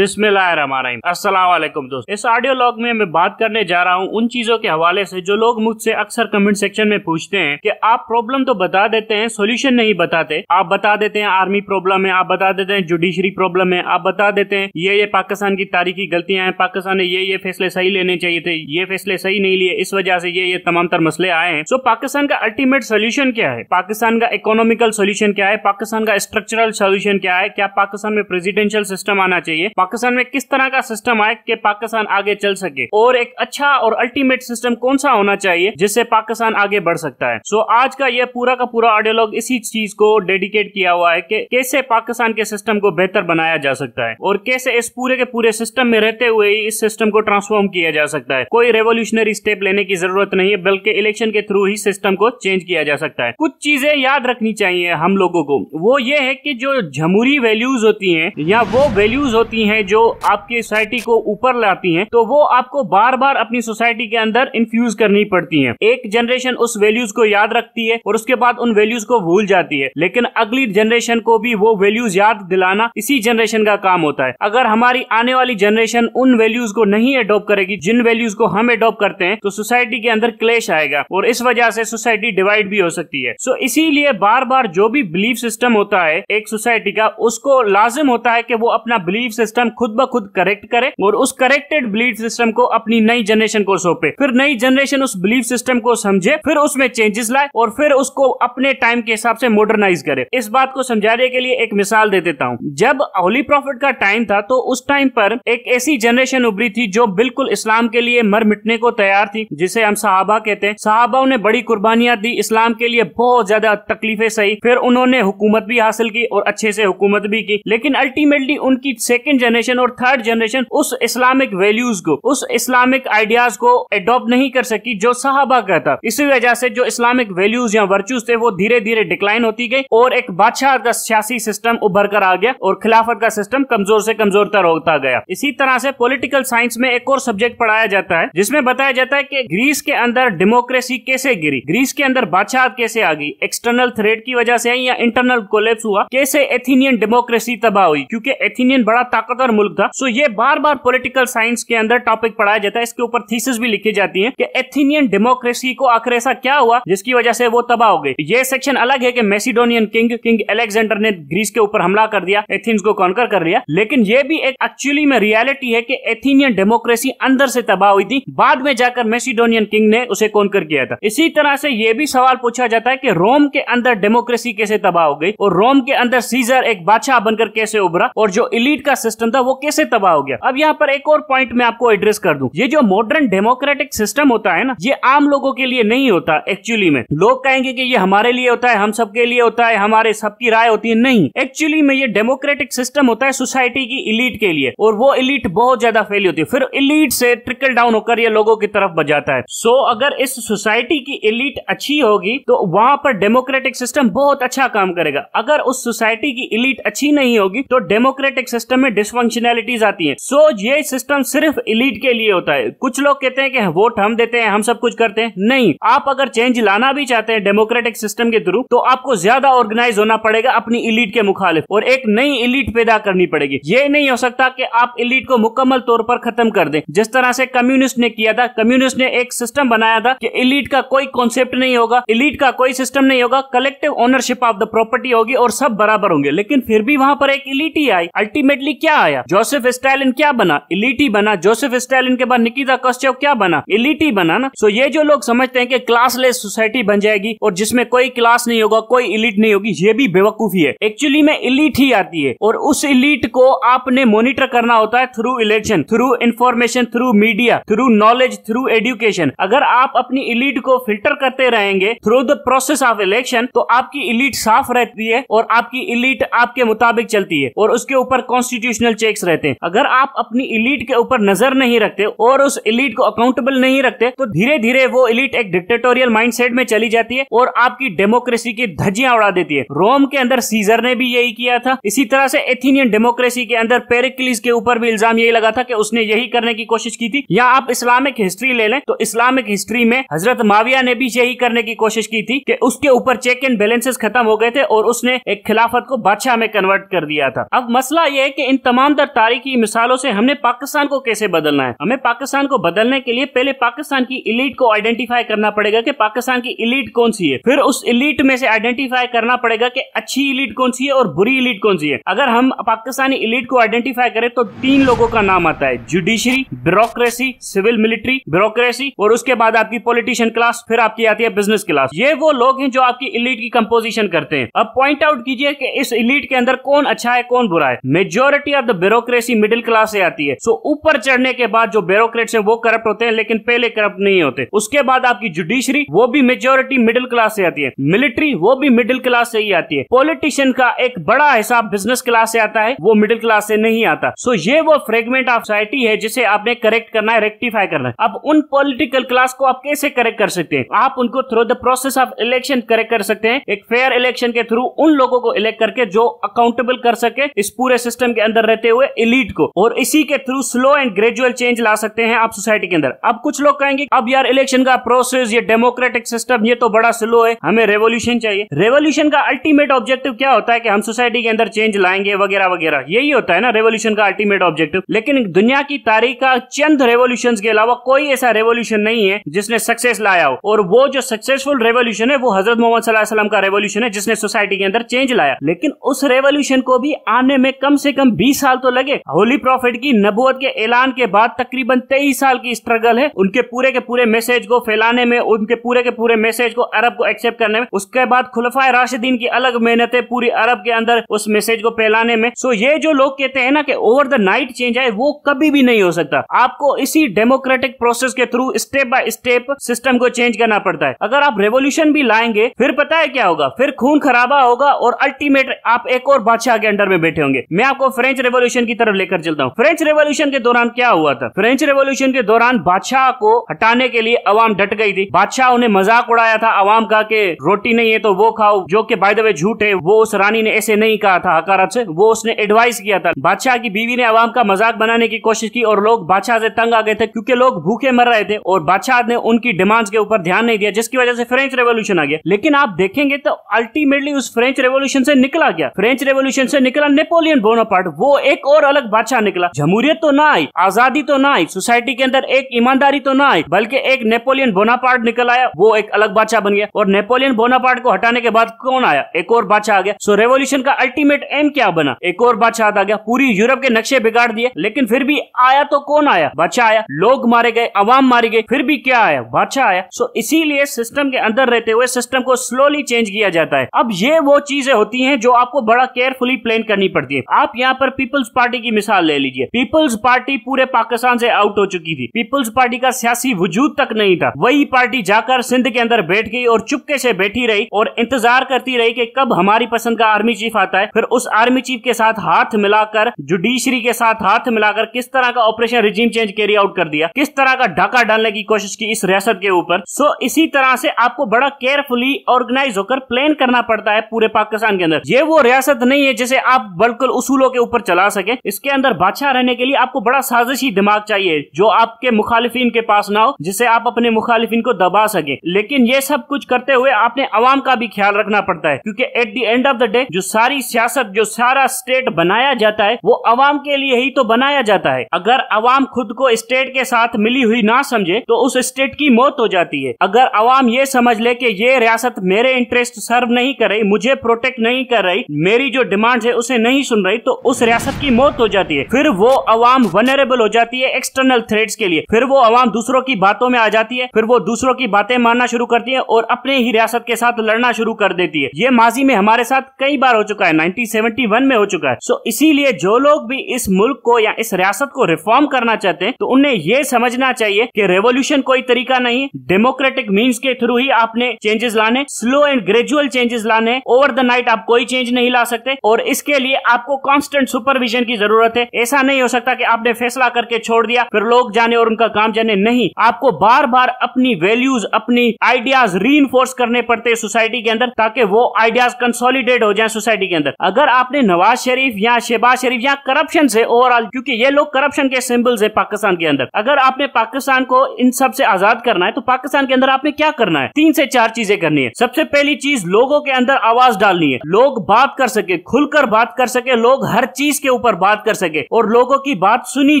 बिस्मिल्लाहिर्रहमानिर्रहीम। अस्सलाम वालेकुम दोस्तों, इस ऑडियो लॉग में मैं बात करने जा रहा हूँ उन चीजों के हवाले से जो लोग मुझसे अक्सर कमेंट सेक्शन में पूछते हैं कि आप प्रॉब्लम तो बता देते हैं, सॉल्यूशन नहीं बताते। आप बता देते हैं आर्मी प्रॉब्लम है, आप बता देते हैं जुडिशरी प्रॉब्लम है, आप बता देते हैं ये पाकिस्तान की तारीखी गलतियां हैं, पाकिस्तान ने ये फैसले सही लेने चाहिए थे, ये फैसले सही नहीं लिए, इस वजह से ये तमाम तर मसले आए हैं। सो पाकिस्तान का अल्टीमेट सोल्यूशन क्या है, पाकिस्तान का इकोनॉमिकल सोल्यूशन क्या है, पाकिस्तान का स्ट्रक्चरल सोल्यूशन क्या है, क्या पाकिस्तान में प्रेसिडेंशियल सिस्टम आना चाहिए, पाकिस्तान में किस तरह का सिस्टम आए कि पाकिस्तान आगे चल सके, और एक अच्छा और अल्टीमेट सिस्टम कौन सा होना चाहिए जिससे पाकिस्तान आगे बढ़ सकता है। सो आज का ये पूरा का पूरा ऑडियो लॉग इसी चीज को डेडिकेट किया हुआ है कि कैसे पाकिस्तान के सिस्टम को बेहतर बनाया जा सकता है और कैसे इस पूरे के पूरे सिस्टम में रहते हुए ही इस सिस्टम को ट्रांसफॉर्म किया जा सकता है। कोई रेवोल्यूशनरी स्टेप लेने की जरूरत नहीं है, बल्कि इलेक्शन के थ्रू ही सिस्टम को चेंज किया जा सकता है। कुछ चीजें याद रखनी चाहिए हम लोगों को, वो ये है कि जो जमहूरी वैल्यूज होती हैं या वो वैल्यूज होती हैं जो आपकी सोसाइटी को ऊपर लाती हैं, तो वो आपको बार बार अपनी सोसाइटी के अंदर इन्फ्यूज करनी पड़ती हैं। एक जनरेशन उस वैल्यूज को याद रखती है और उसके बाद उन वैल्यूज को भूल जाती है, लेकिन अगली जनरेशन को भी वो वैल्यूज याद दिलाना इसी जनरेशन का काम होता है। अगर हमारी आने वाली जनरेशन उन वैल्यूज को नहीं अडॉप्ट करेगी जिन वैल्यूज को हम अडॉप्ट करते हैं, तो सोसाइटी के अंदर क्लेश आएगा और इस वजह से सोसाइटी डिवाइड भी हो सकती है। सो इसीलिए बार बार जो भी बिलीफ सिस्टम होता है एक सोसाइटी का, उसको लाजिम होता है कि वो अपना बिलीफ सिस्टम खुद ब खुद करेक्ट करे और उस करेक्टेड बिलीफ सिस्टम को अपनी नई जनरेशन को सौंपे। फिर नई जनरेशन उस बिलीफ सिस्टम को समझे, फिर उसमें चेंजेस लाए और फिर उसको अपने टाइम के हिसाब से मॉडर्नाइज करे। इस बात को समझाने के लिए एक मिसाल दे देता हूँ। जब होली प्रॉफिट का टाइम था तो उस टाइम पर एक ऐसी जनरेशन उभरी थी जो बिल्कुल इस्लाम के लिए मर मिटने को तैयार थी, जिसे हम सहाबा कहते हैं। सहाबाओं ने बड़ी कुर्बानियां दी इस्लाम के लिए, बहुत ज्यादा तकलीफें सही, फिर उन्होंने हुकूमत भी हासिल की और अच्छे से हुकूमत भी की। लेकिन अल्टीमेटली उनकी सेकंड जनरेशन और थर्ड जनरेशन उस इस्लामिक वैल्यूज को, उस इस्लामिक आइडियाज को अडॉप्ट नहीं कर सकी जो सहाबा का था। इसी वजह से जो इस्लामिक वैल्यूज या वर्च्यूज थे वो धीरे धीरे डिक्लाइन होती गई और एक बादशाह का सियासी सिस्टम उभर कर आ गया और खिलाफत का सिस्टम कमजोर से कमजोरतर होता गया। इसी तरह से पॉलिटिकल साइंस में एक और सब्जेक्ट पढ़ाया जाता है जिसमें बताया जाता है कि ग्रीस के अंदर डेमोक्रेसी कैसे गिरी, ग्रीस के अंदर बादशाह कैसे आ गई, एक्सटर्नल थ्रेट की वजह से या इंटरनल कोलैप्स हुआ, कैसे एथेनियन डेमोक्रेसी तबाह हुई, क्योंकि एथेनियन बड़ा ताकतवर मुल्क था। सो ये बार बार पॉलिटिकल साइंस के अंदर टॉपिक पढ़ाया जाता है, इसके ऊपर थीसिस भी लिखी जाती है कि एथेनियन डेमोक्रेसी को आखिर ऐसा क्या हुआ जिसकी वजह से वो तबाह हो गई। ये सेक्शन अलग है कि मैसिडोनियन किंग अलेक्जेंडर ने ग्रीस के ऊपर हमला कर दिया, एथेंस को कॉन्कर कर लिया, लेकिन ये भी एक एक्चुअली में रियलिटी है कि एथेनियन डेमोक्रेसी अंदर से तबाह हुई थी, बाद में जाकर मैसिडोनियन किंग ने उसे कॉन्कर किया था। इसी तरह से ये भी सवाल पूछा जाता है कि रोम के अंदर डेमोक्रेसी कैसे तबाह हो गई और रोम के अंदर सीजर एक बादशाह बनकर कैसे उभरा और जो एलीट का सिस्टम था वो कैसे तबाह हो गया। अब यहाँ पर एक और पॉइंट मैं आपको एड्रेस कर दूं, ये जो मॉडर्न डेमोक्रेटिक सिस्टम होता है ना, ये आम लोगों के लिए नहीं होता। एक्चुअली में लोग कहेंगे कि ये हमारे लिए होता है, हम सबके लिए होता है, हमारे सबकी राय होती है, नहीं। एक्चुअली में ये डेमोक्रेटिक सिस्टम होता है सोसाइटी की एलीट के लिए, और वो एलीट बहुत ज्यादा फेल होती है, फिर एलीट से ट्रिकल डाउन होकर ये लोगों की तरफ बजाता है। सो अगर इस सोसाइटी की एलीट अच्छी होगी तो वहां पर डेमोक्रेटिक सिस्टम बहुत अच्छा काम करेगा। अगर उस सोसाइटी की एलीट अच्छी नहीं होगी तो डेमोक्रेटिक सिस्टम में डिसफंक्शनैलिटीज आती है। सो ये सिस्टम सिर्फ एलीट के लिए होता है। कुछ लोग कहते हैं कि वोट हम देते हैं, हम सब कुछ करते हैं, नहीं। आप अगर चेंज लाना भी चाहते हैं डेमोक्रेटिक सिस्टम के थ्रू तो आपको ज्यादा ऑर्गेनाइज होना पड़ेगा अपनी एलीट के मुखालिफ और एक नई एलीट पैदा करनी पड़ेगी। ये नहीं हो सकता कि आप एलीट को मुकम्मल तौर पर खत्म कर दें, जिस तरह से कम्युनिस्ट ने किया था। कम्युनिस्ट ने एक सिस्टम बनाया था कि एलीट का कोई कॉन्सेप्ट नहीं होगा, एलीट का कोई सिस्टम नहीं होगा, collective ownership of the property होगी और सब बराबर होंगे, लेकिन फिर भी वहां पर एक एलीट ही आई। अल्टीमेटली क्या आया? जोसेफ स्टालिन क्या बना? एलीट ही बना। जोसेफ स्टालिन के बाद निकिता क्रुश्चेव क्या बना? एलीट ही बना ना। सो ये जो लोग समझते हैं कि क्लासलेस सोसाइटी बन जाएगी और जिसमें कोई क्लास नहीं होगा, कोई एलीट नहीं होगी, ये भी बेवकूफी है। एक्चुअली में एलीट ही आती है और उस एलीट को आपने मॉनिटर करना होता है through election, through information, through media, through knowledge, through education. अगर आप अपनी एलीट को फिल्टर करते रहेंगे through the process of election तो आपकी एलीट साफ रहती है और आपकी एलीट आपके मुताबिक चलती है और उसके ऊपर कॉन्स्टिट्यूशनल चेक्स रहते हैं। अगर आप अपनी एलीट के ऊपर नजर नहीं रखते और उस एलीट को अकाउंटेबल नहीं रखते तो धीरे धीरे वो एलीट एक डिक्टेटोरियल माइंडसेट में चली जाती है और आपकी डेमोक्रेसी की धज्जियां उड़ा देती है। रोम के अंदर सीजर ने भी यही किया था। इसी तरह से एथेनियन डेमोक्रेसी के अंदर पेरिक्लिस के ऊपर भी इल्जाम यही लगा था कि उसने यही करने की कोशिश की थी। या आप इस्लामिक हिस्ट्री ले लें तो इस्लामिक हिस्ट्री में हजरत माविया ने भी यही करने की कोशिश की थी कि उसके ऊपर चेक एंड बैलेंसेस खत्म हो गए थे और उसने एक खिलाफत को बादशाह में कन्वर्ट कर दिया था। अब मसला यह है कि इन तमाम तमाम तर तारीखी मिसालों से हमने पाकिस्तान को कैसे बदलना है। हमें पाकिस्तान को बदलने के लिए पहले पाकिस्तान की इलीट को आइडेंटिफाई करना पड़ेगा कि पाकिस्तान की इलीट कौन सी है। फिर उस इलीट में से आइडेंटिफाई करना पड़ेगा कि अच्छी इलीट कौन सी है और बुरी इलीट कौन सी है। अगर हम पाकिस्तानी इलीट को आइडेंटिफाई करें तो 3 लोगों का नाम आता है, judiciary, bureaucracy, civil military bureaucracy, और उसके बाद आपकी पॉलिटिशियन क्लास, फिर आपकी आती है बिजनेस क्लास। ये वो लोग हैं जो आपकी इलीट की कंपोजिशन करते हैं। अब पॉइंट आउट कीजिए कि इस इलीट के अंदर कौन अच्छा है कौन बुरा है। Majority of the bureaucracy middle class से आती है। सो ऊपर चढ़ने के बाद जो ब्यूरोक्रेट्स हैं वो करप्ट होते हैं, लेकिन पहले करप्ट नहीं होते। उसके बाद आपकी जुडिशरी, वो भी मेजॉरिटी मिडिल क्लास से आती है। मिलिट्री, वो भी मिडिल क्लास से ही आती है। पॉलिटिशियन का एक बड़ा हिसाब बिजनेस क्लास से आता है, वो मिडिल क्लास से नहीं आता। सो ये वो फ्रेगमेंट ऑफ सोसाइटी है जिसे आपने करेक्ट करना है, रेक्टिफाई करना है। अब उन पॉलिटिकल क्लास को आप कैसे करेक्ट कर सकते हैं? आप उनको through the process of election correct कर सकते हैं। एक फेयर इलेक्शन के थ्रू उन लोगों को इलेक्ट करके जो अकाउंटेबल कर सके इस पूरे सिस्टम के अंदर रहते हुए इलीट को, और इसी के through slow and gradual change ला सकते हैं आप सोसाइटी के अंदर। अब कुछ लोग कहेंगे अब यार इलेक्शन का प्रोसेस, ये डेमोक्रेटिक सिस्टम, ये तो बड़ा स्लो है, हमें रेवोल्यूशन चाहिए। रेवोल्यूशन का अल्टीमेट ऑब्जेक्टिव क्या होता है कि हम सोसाइटी के अंदर चेंज लाएंगे वगैरह वगैरह, यही होता है ना रेवोल्यूशन का अल्टीमेट ऑब्जेक्टिव। लेकिन दुनिया की तारीख का चंद रेवोल्यूशन के अलावा कोई ऐसा रेवोल्यूशन नहीं है जिसने सक्सेस लाया हो, और वो जो सक्सेसफुल रेवोल्यूशन है वो हजरत मोहम्मद सल्लल्लाहु अलैहि वसल्लम का रेवोल्यूशन है जिसने सोसाइटी के अंदर चेंज लाया। लेकिन उस रेवोल्यूशन को भी आने में कम से कम 20 साल तो लगे। होली प्रॉफिट की नबूवत के ऐलान के बाद तकरीबन 23 साल की स्ट्रगल है उनके पूरे के पूरे मैसेज को फैलाने में, उनके पूरे के पूरे मैसेज को अरब को एक्सेप्ट करने में। उसके बाद खुलफाए राशिदीन की अलग मेहनत है पूरी अरब के अंदर उस मैसेज को फैलाने में। सो ये जो लोग कहते हैं ना कि ओवर द नाइट चेंज आए, वो कभी भी नहीं हो सकता। आपको इसी डेमोक्रेटिक प्रोसेस के through step by step system को चेंज करना पड़ता है। अगर आप रेवोल्यूशन भी लाएंगे फिर पता है क्या होगा, फिर खून खराबा होगा और अल्टीमेट आप एक और बादशाह के अंडर में बैठे होंगे। मैं आपको फ्रेंच रेवोल्यूशन की तरफ लेकर चलता हूँ। फ्रेंच रेवोल्यूशन के दौरान क्या हुआ था? फ्रेंच रेवोल्यूशन के दौरान बादशाह को हटाने के लिए अवाम डट गई थी। बादशाह उन्हें मजाक उड़ाया था अवाम का कि रोटी नहीं है तो वो खाओ, जो कि बाय द वे झूठ है। वो उस रानी ने ऐसे नहीं कहा था हकारत से, वो उसने एडवाइस किया था। बादशाह की बीवी ने अवाम का मजाक बनाने की कोशिश की और लोग बादशाह से तंग आ गए थे क्योंकि लोग भूखे मर रहे थे और बादशाह ने उनकी डिमांड्स के ऊपर ध्यान नहीं दिया, जिसकी वजह से फ्रेंच रेवोल्यूशन आ गया। लेकिन आप देखेंगे तो अल्टीमेटली उस फ्रेंच रेवोल्यूशन से निकला क्या? फ्रेंच रेवोल्यूशन से निकला नेपोलियन बोनापार्ट। वो एक और अलग बादशाह निकला। जमहूरियत तो ना आई, आजादी तो ना आई, सोसाइटी के अंदर एक ईमानदारी तो ना आई, बल्कि एक नेपोलियन बोनापार्ट निकल आया, वो एक अलग बादशाह बन गया। और नेपोलियन बोनापार्ट को हटाने के बाद कौन आया? एक और बादशाह आ गया। सो रेवोल्यूशन का अल्टीमेट एम क्या बना? एक और बादशाह आ गया, पूरी यूरोप के नक्शे बिगाड़ दिए। लेकिन फिर भी आया तो कौन आया? बादशाह आया। लोग मारे गए, अवाम मारी गई, फिर भी क्या आया? बादशाह आया। सो इसीलिए सिस्टम के अंदर रहते हुए सिस्टम को स्लोली चेंज किया जाता है। अब ये वो चीजें होती हैं जो आपको बड़ा केयरफुली प्लान करनी पड़ती है। आप यहाँ पर पीपल्स पार्टी की मिसाल ले लीजिए। पीपल्स पार्टी पूरे पाकिस्तान से आउट हो चुकी थी। पीपल्स पार्टी का सियासी वजूद तक नहीं था। वही पार्टी जाकर सिंध के अंदर बैठ गई और चुपके से बैठी रही और इंतजार करती रही कि कब हमारी पसंद का आर्मी चीफ आता है। फिर उस आर्मी चीफ के साथ हाथ मिलाकर, जुडिशरी के साथ हाथ मिलाकर किस तरह का operation regime change carry out कर दिया, किस तरह का डाका डालने की कोशिश की इस रियासत के ऊपर। सो इसी तरह से आपको बड़ा केयरफुली ऑर्गेनाइज होकर प्लान करना पड़ता है पूरे पाकिस्तान के अंदर। ये वो रियासत नहीं है जिसे आप बिल्कुल उसूलों के ऊपर चला सके। इसके अंदर बादशाह रहने के लिए आपको बड़ा साजिशी दिमाग चाहिए जो आपके मुखालिफिन के पास ना हो, जिससे आप अपने मुखालिफिन को दबा सके। लेकिन ये सब कुछ करते हुए आपने अवाम का भी ख्याल रखना पड़ता है, क्योंकि at the end of the day जो सारी सियासत, जो सारा स्टेट बनाया जाता है वो अवाम के लिए ही तो बनाया जाता है। अगर अवाम खुद को स्टेट के साथ मिली हुई ना समझे तो उस स्टेट की मौत हो जाती है। अगर अवाम ये समझ ले कि ये रियासत मेरे इंटरेस्ट सर्व नहीं कर रही, मुझे प्रोटेक्ट नहीं कर रही, मेरी जो डिमांड्स है उसे नहीं सुन रही, तो उस रियासत की मौत हो जाती है। फिर वो अवाम वनरेबल हो जाती है एक्सटर्नल थ्रेट्स के लिए। फिर वो अवाम दूसरों की बातों में आ जाती है, फिर वो दूसरों की बातें मानना शुरू करती है और अपने ही रियासत के साथ लड़ना शुरू कर देती है। ये माजी में हमारे साथ कई बार हो चुका है, 1971 में हो चुका है। सो इसीलिए जो लोग भी इस मुल्क को या इस रियासत को रिफॉर्म करना चाहते हैं तो उन्हें यह समझना चाहिए कि रेवोल्यूशन कोई तरीका नहीं है। डेमोक्रेटिक मीन्स के थ्रू ही आपने चेंजेस लाने, स्लो एंड ग्रेजुअल चेंजेस लाने। ओवर द नाइट आप कोई चेंज नहीं ला सकते और इसके लिए आपको कांस्टेंट सुपरविजन की जरूरत है। ऐसा नहीं हो सकता कि आपने फैसला करके छोड़ दिया फिर लोग जाने और उनका काम जाने। नहीं, आपको बार बार अपनी वैल्यूज, अपनी आइडियाज रीइंफोर्स करने पड़ते हैं सोसाइटी के अंदर, ताकि वो आइडियाज कंसोलिडेट हो जाए सोसाइटी के अंदर। अगर आपने नवाज शरीफ या शहबाज शरीफ या करप्शन से ओवरऑल, क्योंकि ये लोग करप्शन के सिंबल्स है पाकिस्तान के अंदर, अगर आपने पाकिस्तान को इन सब से आजाद करना है तो पाकिस्तान के अंदर आपने क्या करना है? 3 से 4 चीजें करनी है। सबसे पहली चीज, लोगों के अंदर आवाज डालनी है। लोग बात कर सके, खुलकर बात कर सके, लोग हर चीज के ऊपर बात कर सके और लोगों की बात सुनी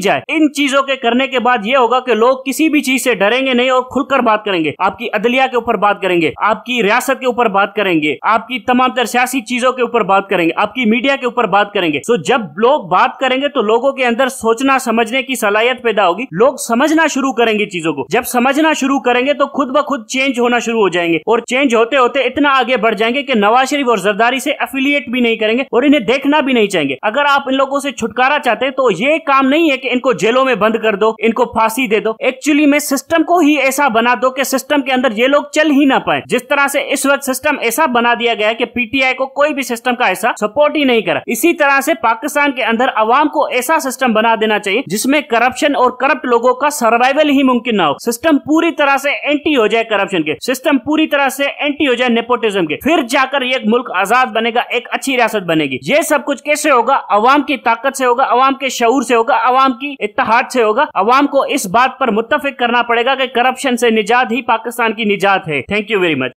जाए। इन चीजों के करने के बाद ये होगा कि लोग किसी भी चीज से डरेंगे नहीं और खुलकर बात करेंगे। आपकी अदलिया के ऊपर बात करेंगे, आपकी रियासत के ऊपर बात करेंगे, आपकी तमाम तरह सियासी चीजों के ऊपर बात करेंगे, आपकी मीडिया के ऊपर बात करेंगे। तो जब लोग बात करेंगे तो लोगों के अंदर सोचना समझने की सलाहियत पैदा होगी, लोग समझना शुरू करेंगे चीजों को। जब समझना शुरू करेंगे तो खुद ब खुद चेंज होना शुरू हो जाएंगे और चेंज होते होते इतना आगे बढ़ जाएंगे कि नवाज शरीफ और जरदारी से एफिलिएट भी नहीं करेंगे और इन्हें देखना भी नहीं चाहेंगे। अगर आप इन लोगों से छुटकारा चाहते हैं तो ये काम नहीं है कि इनको जेलों में बंद कर दो, इनको फांसी दे दो। एक्चुअली में सिस्टम को ही ऐसा बना दो कि सिस्टम के अंदर ये लोग चल ही ना पाए। जिस तरह से इस वक्त सिस्टम ऐसा बना दिया गया है कि पीटीआई को कोई भी सिस्टम का ऐसा सपोर्ट ही नहीं करा, इसी तरह से पाकिस्तान के अंदर अवाम को ऐसा सिस्टम बना देना चाहिए जिसमें करप्शन और करप्ट लोगों का सर्वाइवल ही मुमकिन ना हो। सिस्टम पूरी तरह से एंटी हो जाए करप्शन के, सिस्टम पूरी तरह से एंटी हो जाए नेपोटिज्म के, फिर जाकर ये मुल्क आजाद बनेगा, एक अच्छी रियासत बनेगी। ये सब कुछ कैसे होगा? अवाम की ताकत से होगा, अवाम के शऊर से होगा, अवाम की इत्तेहाद से होगा। अवाम को इस बात पर मुत्तफिक करना पड़ेगा कि करप्शन से निजात ही पाकिस्तान की निजात है। Thank you very much.